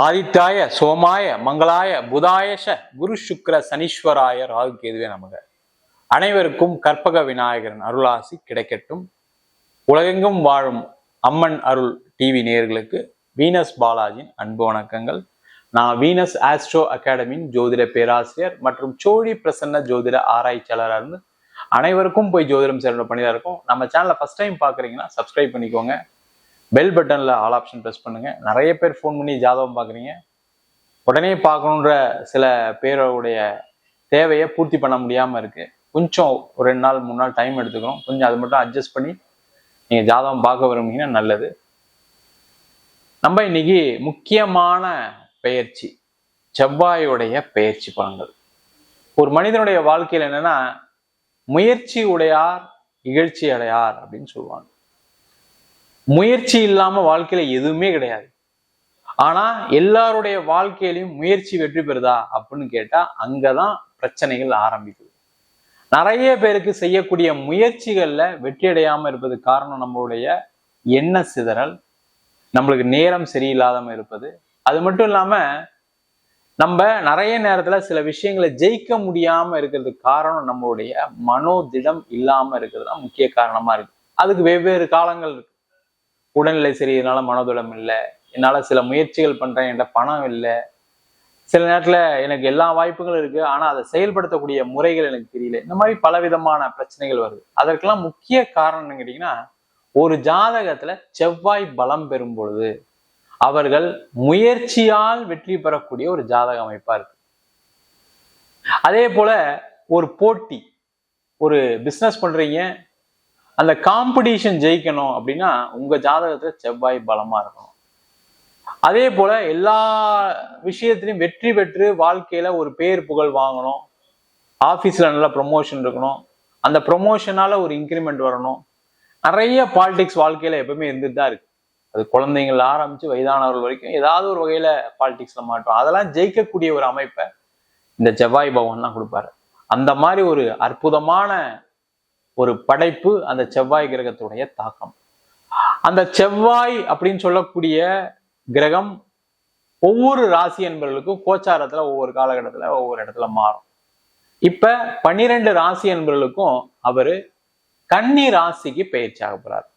ஆதித்யாய சோமாய மங்களாய புதாயஷ குரு சுக்ர சனீஸ்வராய ராகு கேதுவே நமக. அனைவருக்கும் கற்பக விநாயகரின் அருளாசி கிடைக்கட்டும். உலகெங்கும் வாழும் அம்மன் அருள் டிவி நேயர்களுக்கு வீனஸ் பாலாஜியின் அன்பு வணக்கங்கள். நான் வீனஸ் ஆஸ்ட்ரோ அகாடமியின் ஜோதிட பேராசிரியர் மற்றும் சோழி பிரசன்ன ஜோதிட ஆராய்ச்சியாளராக இருந்து அனைவருக்கும் போய் ஜோதிடம் சேர்ந்த பண்ணிதான் இருக்கும். நம்ம சேனலை ஃபர்ஸ்ட் டைம் பார்க்குறீங்கன்னா சப்ஸ்கிரைப் பண்ணிக்கோங்க. பெல் பட்டனில் ஆல் ஆப்ஷன் ப்ரெஸ் பண்ணுங்க. நிறைய பேர் ஃபோன் பண்ணி ஜாதகம் பார்க்குறீங்க. உடனே பார்க்கணுன்ற சில பேருடைய தேவையை பூர்த்தி பண்ண முடியாமல் இருக்குது. கொஞ்சம் ஒரு 2 நாள் 3 நாள் டைம் எடுத்துக்கணும். கொஞ்சம் அது மட்டும் அட்ஜஸ்ட் பண்ணி நீங்கள் ஜாதகம் பார்க்க விரும்புனீங்கன்னா நல்லது. நம்ம இன்னைக்கு முக்கியமான பெயர்ச்சி, செவ்வாயுடைய பெயர்ச்சி பலன்கள். ஒரு மனிதனுடைய வாழ்க்கையில் என்னன்னா, முயற்சி உடையார் இகழ்ச்சி அடையார் அப்படின்னு சொல்லுவாங்க. முயற்சி இல்லாம வாழ்க்கையில எதுவுமே கிடையாது. ஆனா எல்லாருடைய வாழ்க்கையிலையும் முயற்சி வெற்றி பெறுதா அப்படின்னு கேட்டா அங்கதான் பிரச்சனைகள் ஆரம்பிக்குது. நிறைய பேருக்கு செய்யக்கூடிய முயற்சிகள்ல வெற்றி அடையாம இருப்பது காரணம் நம்மளுடைய எண்ண சிதறல், நம்மளுக்கு நேரம் சரியில்லாம இருப்பது. அது மட்டும் இல்லாம நம்ம நிறைய நேரத்துல சில விஷயங்களை ஜெயிக்க முடியாம இருக்கிறதுக்கு காரணம் நம்மளுடைய மனோதிடம் இல்லாம இருக்கிறது தான் முக்கிய காரணமா இருக்கு. அதுக்கு வெவ்வேறு காலங்கள் இருக்கு. உடல்நிலை சரியினால மனோதிடம் இல்லை, என்னால சில முயற்சிகள் பண்றேன், என்கிட்ட பணம் இல்லை, சில நேரத்துல எனக்கு எல்லா வாய்ப்புகளும் இருக்கு ஆனா அதை செயல்படுத்தக்கூடிய முறைகள் எனக்கு தெரியல. இந்த மாதிரி பலவிதமான பிரச்சனைகள் வருது. அதற்கெல்லாம் முக்கிய காரணம் என்னன்னு கேட்டீங்கன்னா, ஒரு ஜாதகத்துல செவ்வாய் பலம் பெறும் பொழுது அவர்கள் முயற்சியால் வெற்றி பெறக்கூடிய ஒரு ஜாதக அமைப்பா இருக்கு. அதே போல ஒரு போட்டி, ஒரு பிசினஸ் பண்றீங்க, அந்த காம்படிஷன் ஜெயிக்கணும் அப்படின்னா உங்க ஜாதகத்துல செவ்வாய் பலமா இருக்கணும். அதே போல எல்லா விஷயத்திலையும் வெற்றி பெற்று வாழ்க்கையில ஒரு பேர் புகழ் வாங்கணும், ஆபீஸ்ல நல்ல ப்ரொமோஷன் இருக்கணும், அந்த ப்ரொமோஷனால ஒரு இன்க்ரிமெண்ட் வரணும். நிறைய பாலிடிக்ஸ் வாழ்க்கையில எப்பவுமே இருந்துட்டு தான் இருக்கு. அது குழந்தைங்கள ஆரம்பிச்சு வயதானவர்கள் வரைக்கும் ஏதாவது ஒரு வகையில பாலிடிக்ஸ்ல மாட்டோம். அதெல்லாம் ஜெயிக்கக்கூடிய ஒரு அமைப்பை இந்த செவ்வாய் பகவான் தான் கொடுப்பாரு. அந்த மாதிரி ஒரு அற்புதமான ஒரு படைப்பு அந்த செவ்வாய் கிரகத்துடைய தாக்கம். அந்த செவ்வாய் அப்படின்னு சொல்லக்கூடிய கிரகம் ஒவ்வொரு ராசி என்பவர்களுக்கும் கோச்சாரத்துல ஒவ்வொரு காலகட்டத்துல ஒவ்வொரு இடத்துல மாறும். இப்ப 12 ராசி என்பவர்களுக்கும் அவரு கன்னி ராசிக்கு பயிற்சி ஆக போறாரு.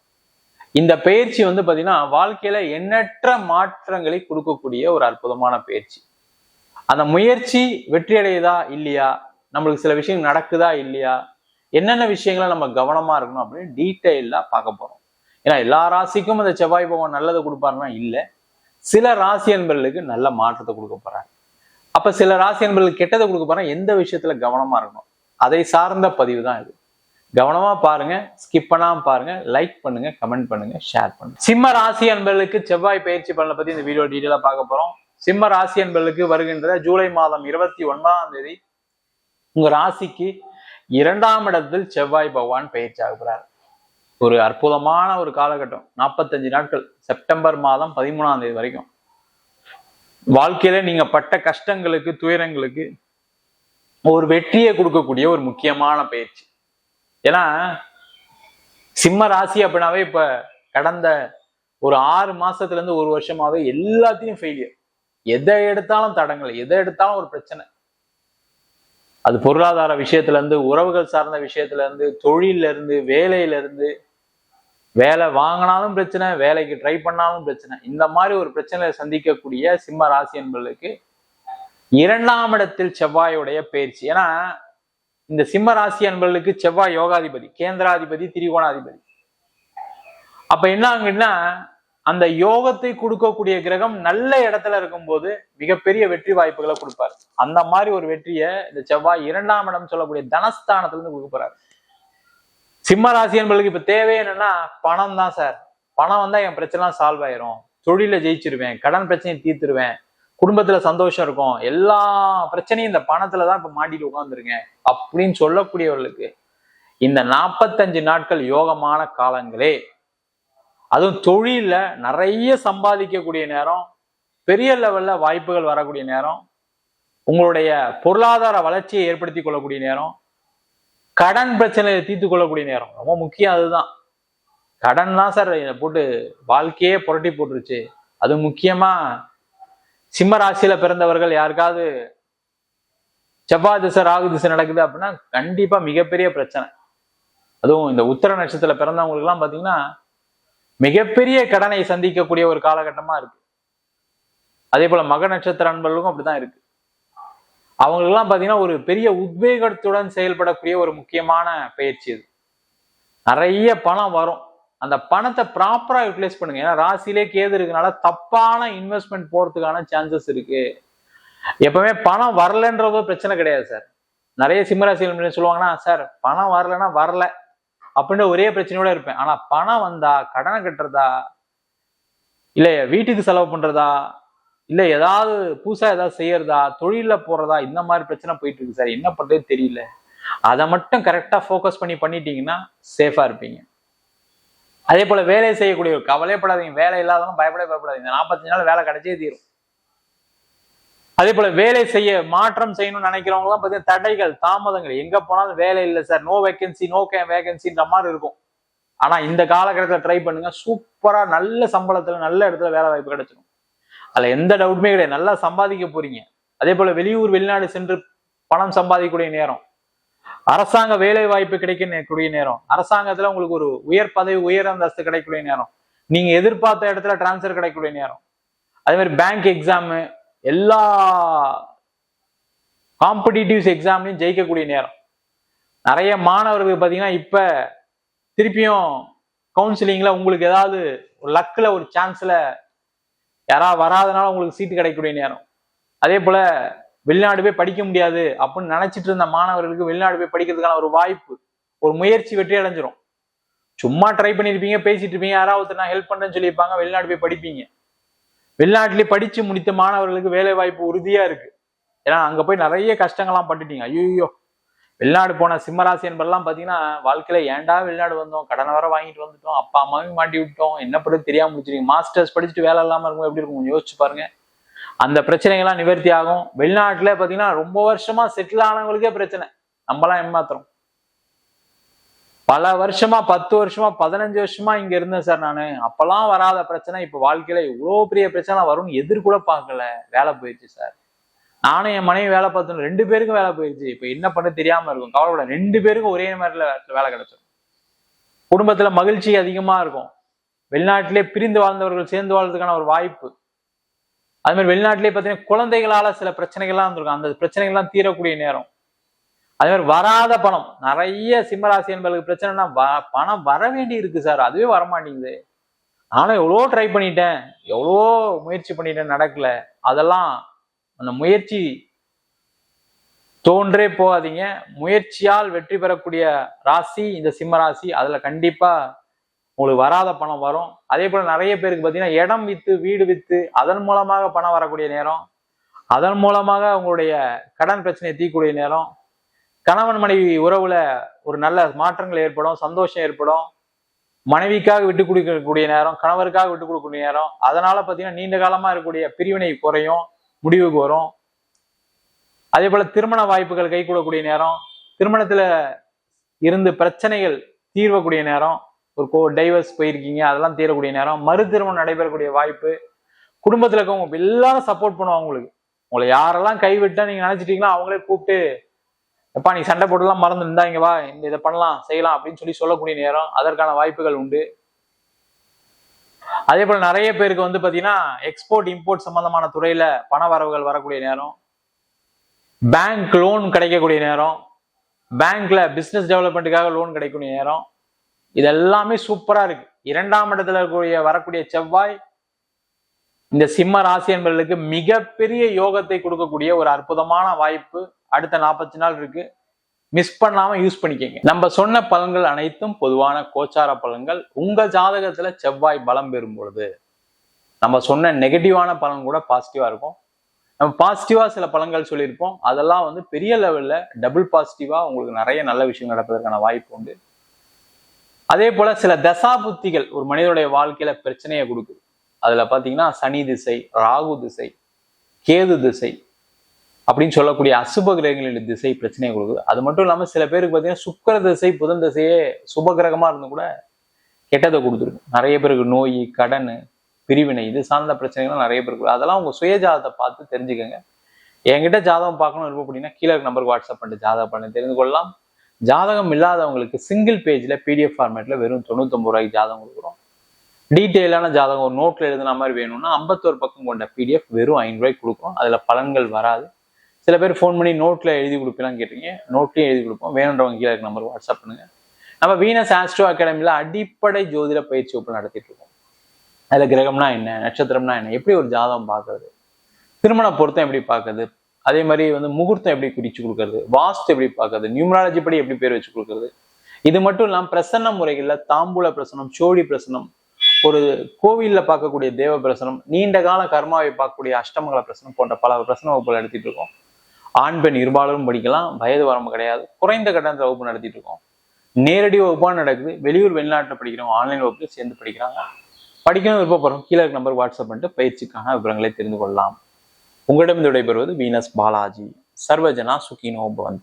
இந்த பயிற்சி பாத்தீங்கன்னா வாழ்க்கையில எண்ணற்ற மாற்றங்களை கொடுக்கக்கூடிய ஒரு அற்புதமான பயிற்சி. அந்த முயற்சி வெற்றி அடையுதா இல்லையா, நம்மளுக்கு சில விஷயம் நடக்குதா இல்லையா, என்னென்ன விஷயங்களை நம்ம கவனமா இருக்கணும் அப்படின்னு டீட்டெயிலா பார்க்க போறோம். ஏன்னா எல்லா ராசிக்கும் அந்த செவ்வாய் பகவான் நல்லதை கொடுப்பாருன்னா இல்லை, சில ராசி என்பர்களுக்கு நல்ல மாற்றத்தை கொடுக்க போறாங்க. அப்ப சில ராசி என்பர்களுக்கு கெட்டதை கொடுக்க போறாங்க. எந்த விஷயத்துல கவனமா இருக்கணும், அதை சார்ந்த பதிவு தான் இது. கவனமா பாருங்க, ஸ்கிப் பண்ணாம பாருங்க, லைக் பண்ணுங்க, கமெண்ட் பண்ணுங்க, ஷேர் பண்ணுங்க. சிம்ம ராசி என்பர்களுக்கு செவ்வாய் பயிற்சி பலனை பத்தி இந்த வீடியோ டீட்டெயிலா பார்க்க போறோம். சிம்ம ராசி என்பர்களுக்கு வருகின்ற ஜூலை மாதம் 29ஆம் தேதி உங்க ராசிக்கு 2ஆம் இடத்தில் செவ்வாய் பகவான் பயிற்சி ஆகிறார். ஒரு அற்புதமான ஒரு காலகட்டம், 45 நாட்கள், செப்டம்பர் மாதம் 13ஆம் தேதி வரைக்கும் வாழ்க்கையில நீங்க பட்ட கஷ்டங்களுக்கு துயரங்களுக்கு ஒரு வெற்றியை கொடுக்கக்கூடிய ஒரு முக்கியமான பயிற்சி. ஏன்னா சிம்ம ராசி அப்படின்னாவே இப்ப கடந்த ஒரு 6 மாசத்துல இருந்து 1 வருஷமாவே எல்லாத்தையும் ஃபெயிலியர். எதை எடுத்தாலும் தடங்கள், எதை எடுத்தாலும் ஒரு பிரச்சனை. அது பொருளாதார விஷயத்துல இருந்து, உறவுகள் சார்ந்த விஷயத்துல இருந்து, தொழில இருந்து, வேலையில இருந்து, வேலை வாங்கினாலும் பிரச்சனை, வேலைக்கு ட்ரை பண்ணாலும் பிரச்சனை. இந்த மாதிரி ஒரு பிரச்சனையை சந்திக்கக்கூடிய சிம்ம ராசி என்பவர்களுக்கு 2ஆம் இடத்தில் செவ்வாயுடைய பயிற்சி. ஏன்னா இந்த சிம்ம ராசி என்பவர்களுக்கு செவ்வாய் யோகாதிபதி, கேந்திராதிபதி, திரிகோணாதிபதி. அப்ப என்ன ஆகுன்னா, அந்த யோகத்தை கொடுக்கக்கூடிய கிரகம் நல்ல இடத்துல இருக்கும்போது மிகப்பெரிய வெற்றி வாய்ப்புகளை கொடுப்பாரு. அந்த மாதிரி ஒரு வெற்றியை இந்த செவ்வாய் 2ஆம் இடம் சொல்லக்கூடிய தனஸ்தானத்துல இருந்து கொடுக்க போறாரு. சிம்ம ராசி என்பவர்களுக்கு இப்ப தேவை என்னன்னா, பணம் தான் சார். பணம் வந்தா என் பிரச்சனை சால்வ் ஆயிரும், தொழில ஜெயிச்சிருவேன், கடன் பிரச்சனையை தீர்த்துருவேன், குடும்பத்துல சந்தோஷம் இருக்கும், எல்லா பிரச்சனையும் இந்த பணத்துலதான் இப்ப மாட்டிட்டு உட்காந்துருக்கேன் அப்படின்னு சொல்லக்கூடியவர்களுக்கு இந்த 45 நாட்கள் யோகமான காலங்களே. அதுவும் தொழில நிறைய சம்பாதிக்கக்கூடிய நேரம், பெரிய லெவல்ல வாய்ப்புகள் வரக்கூடிய நேரம், உங்களுடைய பொருளாதார வளர்ச்சியை ஏற்படுத்தி கொள்ளக்கூடிய நேரம், கடன் பிரச்சனையை தீர்த்து கொள்ளக்கூடிய நேரம். ரொம்ப முக்கியம் அதுதான். கடன் தான் சார் போட்டு வாழ்க்கையே புரட்டி போட்டுருச்சு. அது முக்கியமா சிம்ம ராசியில பிறந்தவர்கள் யாருக்காவது செவ்வாய் திசை ராகு திசை நடக்குது அப்படின்னா கண்டிப்பா மிகப்பெரிய பிரச்சனை. அதுவும் இந்த உத்திர நட்சத்திரத்துல பிறந்தவங்களுக்கு எல்லாம் பாத்தீங்கன்னா மிகப்பெரிய கடனை சந்திக்கக்கூடிய ஒரு காலகட்டமா இருக்கு. அதே போல மக நட்சத்திர அன்பர்களுக்கும் அப்படிதான் இருக்கு. அவங்களுக்கு எல்லாம் பாத்தீங்கன்னா ஒரு பெரிய உத்வேகத்துடன் செயல்படக்கூடிய ஒரு முக்கியமான பயிற்சி இது. நிறைய பணம் வரும், அந்த பணத்தை ப்ராப்பரா யூட்டிலைஸ் பண்ணுங்க. ஏன்னா ராசியிலே கேது இருக்கனால தப்பான இன்வெஸ்ட்மெண்ட் போறதுக்கான சான்சஸ் இருக்கு. எப்பவுமே பணம் வரலன்றது பிரச்சனை கிடையாது சார். நிறைய சிம்மராசிகள் சொல்லுவாங்கன்னா, சார் பணம் வரலன்னா வரல அப்படின்ற ஒரே பிரச்சனையோட இருப்பேன். ஆனா பணம் வந்தா கடனை கட்டுறதா, இல்ல வீட்டுக்கு செலவு பண்றதா, இல்ல ஏதாவது புதுசா ஏதாவது செய்யறதா, தொழில போறதா, இந்த மாதிரி பிரச்சனை போயிட்டு இருக்கு சார். என்ன பண்றது தெரியல. அதை மட்டும் கரெக்டா ஃபோக்கஸ் பண்ணிட்டீங்கன்னா சேஃபா இருப்பீங்க. அதே போல வேலை செய்யக்கூடிய கவலைப்படாதீங்க. வேலை இல்லாதவங்க பயப்படாதீங்க. 45 நாள் வேலை கிடைச்சே தீரும். அதே போல வேலை செய்ய மாற்றம் செய்யணும்னு நினைக்கிறவங்க எல்லாம் பார்த்தீங்கன்னா தடைகள், தாமதங்கள், எங்க போனாலும் வேலை இல்லை சார், நோ வேகன்சி நோ வேகன்சின்ற மாதிரி இருக்கும். ஆனா இந்த காலகட்டத்தில் ட்ரை பண்ணுங்க, சூப்பரா நல்ல சம்பளத்துல நல்ல இடத்துல வேலை வாய்ப்பு கிடைச்சிடும். அதுல எந்த டவுட்டுமே கிடையாது. நல்லா சம்பாதிக்க போறீங்க. அதே போல வெளியூர் வெளிநாடு சென்று பணம் சம்பாதிக்கக்கூடிய நேரம், அரசாங்க வேலை வாய்ப்பு கிடைக்கக்கூடிய நேரம், அரசாங்கத்துல உங்களுக்கு ஒரு உயர் பதவி உயர் அந்தஸ்து கிடைக்கக்கூடிய நேரம், நீங்க எதிர்பார்த்த இடத்துல டிரான்ஸ்பர் கிடைக்கக்கூடிய நேரம், அதே மாதிரி பேங்க் எக்ஸாம், எல்லா காம்படிட்டிவ் எக்ஸாம்லையும் ஜெயிக்கக்கூடிய நேரம். நிறைய மாணவர்களுக்கு பார்த்தீங்கன்னா இப்ப திருப்பியும் கவுன்சிலிங்ல உங்களுக்கு ஏதாவது ஒரு லக்ல ஒரு சான்ஸ்ல யாராவது வராதனால உங்களுக்கு சீட்டு கிடைக்கக்கூடிய நேரம். அதே போல வெளிநாடு போய் படிக்க முடியாது அப்படின்னு நினைச்சிட்டு இருந்த மாணவர்களுக்கு வெளிநாடு போய் படிக்கிறதுக்கான ஒரு வாய்ப்பு, ஒரு முயற்சி வெற்றி அடைஞ்சிரும். சும்மா ட்ரை பண்ணியிருப்பீங்க, பேசிட்டு இருப்பீங்க, யாராவது நான் ஹெல்ப் பண்றேன்னு சொல்லியிருப்பாங்க, வெளிநாடு போய் படிப்பீங்க. வெளிநாட்டிலே படிச்சு முடித்த மாணவர்களுக்கு வேலை வாய்ப்பு உறுதியா இருக்கு. ஏன்னா அங்க போய் நிறைய கஷ்டங்கள்லாம் பட்டுட்டீங்க. ஐயோ, வெளிநாடு போன சிம்மராசி என்பதெல்லாம் பாத்தீங்கன்னா வாழ்க்கையில ஏன்டா வெளிநாடு வந்தோம், கடனை வர வாங்கிட்டு வந்துட்டோம், அப்பா அம்மாவையும் மாட்டி விட்டோம், என்ன பண்ணுறது தெரியாம முடிச்சிருக்கீங்க. மாஸ்டர்ஸ் படிச்சுட்டு வேலை இல்லாம இருக்கும் எப்படி இருக்கும் யோசிச்சு பாருங்க. அந்த பிரச்சனைகள்லாம் நிவர்த்தி ஆகும். வெளிநாட்டுல பாத்தீங்கன்னா ரொம்ப வருஷமா செட்டில் ஆனவங்களுக்கே பிரச்சனை, நம்மளாம் ஏமாத்துறோம். பல வருஷமா 10 வருஷமா 15 வருஷமா இங்க இருந்தேன் சார் நானு, அப்பெல்லாம் வராத பிரச்சனை இப்ப வாழ்க்கையில இவ்வளவு பெரிய பிரச்சனை வரும்னு எதிர்கூட பார்க்கல, வேலை போயிடுச்சு சார். நானும் என் மனைவி வேலை பார்த்தோம், 2 பேருக்கும் வேலை போயிடுச்சு. இப்ப என்ன பண்ண தெரியாம இருக்கும். கவலைப்பட, 2 பேருக்கும் ஒரே மாதிரி வேலை கிடைச்சிடும். குடும்பத்துல மகிழ்ச்சி அதிகமா இருக்கும். வெளிநாட்டிலே பிரிந்து வாழ்ந்தவர்கள் சேர்ந்து வாழ்றதுக்கான ஒரு வாய்ப்பு. அது மாதிரி வெளிநாட்டிலே பார்த்தீங்கன்னா குழந்தைகளால சில பிரச்சனைகள்லாம் இருந்திருக்கும், அந்த பிரச்சனைகள்லாம் தீரக்கூடிய நேரம். அதே மாதிரி வராத பணம், நிறைய சிம்மராசி என்பவர்களுக்கு பிரச்சனைனா பணம் வர வேண்டி இருக்கு சார், அதுவே வரமாட்டேங்குது. நானும் எவ்வளோ ட்ரை பண்ணிட்டேன், எவ்வளோ முயற்சி பண்ணிட்டேன், நடக்கல. அதெல்லாம் அந்த முயற்சி தோன்றே போகாதீங்க. முயற்சியால் வெற்றி பெறக்கூடிய ராசி இந்த சிம்ம ராசி. அதுல கண்டிப்பா உங்களுக்கு வராத பணம் வரும். அதே போல நிறைய பேருக்கு பார்த்தீங்கன்னா இடம் வித்து வீடு வித்து அதன் மூலமாக பணம் வரக்கூடிய நேரம், அதன் மூலமாக உங்களுடைய கடன் பிரச்சனையை தீர்க்கக்கூடிய நேரம், கணவன் மனைவி உறவுல ஒரு நல்ல மாற்றங்கள் ஏற்படும், சந்தோஷம் ஏற்படும், மனைவிக்காக விட்டு கொடுக்கக்கூடிய நேரம், கணவருக்காக விட்டு கொடுக்கக்கூடிய நேரம். அதனால பார்த்தீங்கன்னா நீண்ட காலமா இருக்கக்கூடிய பிரிவினை குறையும், முடிவுக்கு வரும். அதே போல திருமண வாய்ப்புகள் கைகூடக்கூடிய நேரம், திருமணத்துல இருந்து பிரச்சனைகள் தீர்வக்கூடிய நேரம், ஒரு டைவர்ஸ் போயிருக்கீங்க அதெல்லாம் தீரக்கூடிய நேரம், மறு திருமணம் நடைபெறக்கூடிய வாய்ப்பு. குடும்பத்துல இருக்கவங்க எல்லாரும் சப்போர்ட் பண்ணுவாங்க உங்களுக்கு. உங்களை யாரெல்லாம் கைவிட்டா நீங்க நினைச்சிட்டீங்களோ அவங்களே கூப்பிட்டு, எப்பா நீ சண்டை போட்டுலாம் மறந்து இருந்தா இங்க வா, இந்த இதை பண்ணலாம் செய்யலாம் அப்படின்னு சொல்லக்கூடிய நேரம், அதற்கான வாய்ப்புகள் உண்டு. அதே போல நிறைய பேருக்கு வந்து பாத்தீங்கன்னா எக்ஸ்போர்ட் இம்போர்ட் சம்பந்தமான துறையில பண வரவுகள் வரக்கூடிய நேரம், பேங்க் லோன் கிடைக்கக்கூடிய நேரம், பேங்க்ல பிசினஸ் டெவலப்மெண்ட்டுக்காக லோன் கிடைக்கக்கூடிய நேரம். இது எல்லாமே சூப்பரா இருக்கு. 2ஆம் இடத்துல வரக்கூடிய செவ்வாய் இந்த சிம்ம ராசி என்பவர்களுக்கு மிகப்பெரிய யோகத்தை கொடுக்கக்கூடிய ஒரு அற்புதமான வாய்ப்பு அடுத்த 40 நாள் இருக்கு. மிஸ் பண்ணாம யூஸ் பண்ணிக்கங்க. நம்ம சொன்ன பலன்கள் அனைத்தும் பொதுவான கோச்சார பலன்கள். உங்க ஜாதகத்துல செவ்வாய் பலம் பெறும் பொழுது நம்ம சொன்ன நெகட்டிவான பலன் கூட பாசிட்டிவா இருக்கும். நம்ம பாசிட்டிவா சில பலன்கள் சொல்லியிருப்போம், அதெல்லாம் வந்து பெரிய லெவல்ல டபுள் பாசிட்டிவா உங்களுக்கு நிறைய நல்ல விஷயம் நடப்பதற்கான வாய்ப்பு உண்டு. அதே போல சில தசா புத்திகள் ஒரு மனிதனுடைய வாழ்க்கையில பிரச்சனையை கொடுக்குது. அதுல பாத்தீங்கன்னா சனி திசை, ராகு திசை, கேது திசை அப்படின்னு சொல்லக்கூடிய அசுப கிரகங்களின் திசை பிரச்சனையை கொடுக்குது. அது மட்டும் இல்லாம சில பேருக்கு பாத்தீங்கன்னா சுக்கிர திசை புதன் திசையே சுப கிரகமா இருந்து கூட கெட்டதை கொடுத்துருக்கு. நிறைய பேருக்கு நோய், கடன், பிரிவினை இது சார்ந்த பிரச்சனைகள் நிறைய பேர் இருக்கு. அதெல்லாம் உங்க சுய ஜாதகத்தை பார்த்து தெரிஞ்சுக்கோங்க. என்கிட்ட ஜாதகம் பார்க்கணும் விருப்பம் அப்படின்னா கீழே நம்பருக்கு வாட்ஸ்அப் பண்ணிட்டு ஜாதகம் பண்ணி தெரிந்து கொள்ளலாம். ஜாதகம் இல்லாதவங்களுக்கு சிங்கிள் பேஜ்ல PDF ஃபார்மேட்ல வெறும் 99 ரூபாய்க்கு ஜாதகம் கொடுக்குறோம். டீட்டெயிலான ஜாதகம் ஒரு நோட்ல எழுதுன மாதிரி வேணும்னா 51 பக்கம் கொண்ட PDF வெறும் 5 ரூபாய்க்கு கொடுக்குறோம். அதுல பலன்கள் வராது. சில பேர் ஃபோன் பண்ணி நோட்ல எழுதி கொடுப்பீங்களான்னு கேட்டீங்க. நோட்லயும் எழுதி கொடுப்போம். வேணுன்றவங்க கீழே நம்பருக்கு வாட்ஸ்அப் பண்ணுங்க. நம்ம வீனஸ் ஆஸ்ட்ரோ அகாடமில அடிப்படை ஜோதிட பயிற்சி வகுப்பு நடத்திட்டு இருக்கோம். அதுல கிரகம்னா என்ன, நட்சத்திரம்னா என்ன, எப்படி ஒரு ஜாதகம் பார்க்கறது, திருமண பொருத்தம் எப்படி பார்க்கறது, அதே மாதிரி முகூர்த்தம் எப்படி குறிச்சு கொடுக்கறது, வாஸ்து எப்படி பார்க்கறது, நியூமராலஜி படி எப்படி பேர் வச்சு கொடுக்கறது, இது மட்டும் இல்லாம பிரசன்ன முறைகள்ல தாம்பூல பிரசனம், சோழி பிரசனம், ஒரு கோவில்ல பார்க்கக்கூடிய தேவ பிரசனம், நீண்ட கால கர்மாவை பார்க்கக்கூடிய அஷ்டமங்கல பிரசனம் போன்ற பல பிரசன வகுப்புகள் நடத்திட்டு இருக்கோம். ஆண் பெண் இருபாலரும் படிக்கலாம், வயது வரம்பு கிடையாது. குறைந்த கட்டணத்துல வகுப்பு நடத்திட்டு இருக்கோம். நேரடி வகுப்பா நடக்குது. வெளியூர் வெளிநாட்டில் படிக்கிறவங்க ஆன்லைன் வகுப்புல சேர்ந்து படிக்கிறாங்க. படிக்கணும் விருப்பப்படுறோம் கீழே நம்பருக்கு வாட்ஸ்அப் பண்ணிட்டு பயிற்சிக்கான விவரங்களை தெரிந்து கொள்ளலாம். உங்களிடம் விடைபெறுவது வீனஸ் பாலாஜி. சர்வஜனா சுகினோ பவந்து.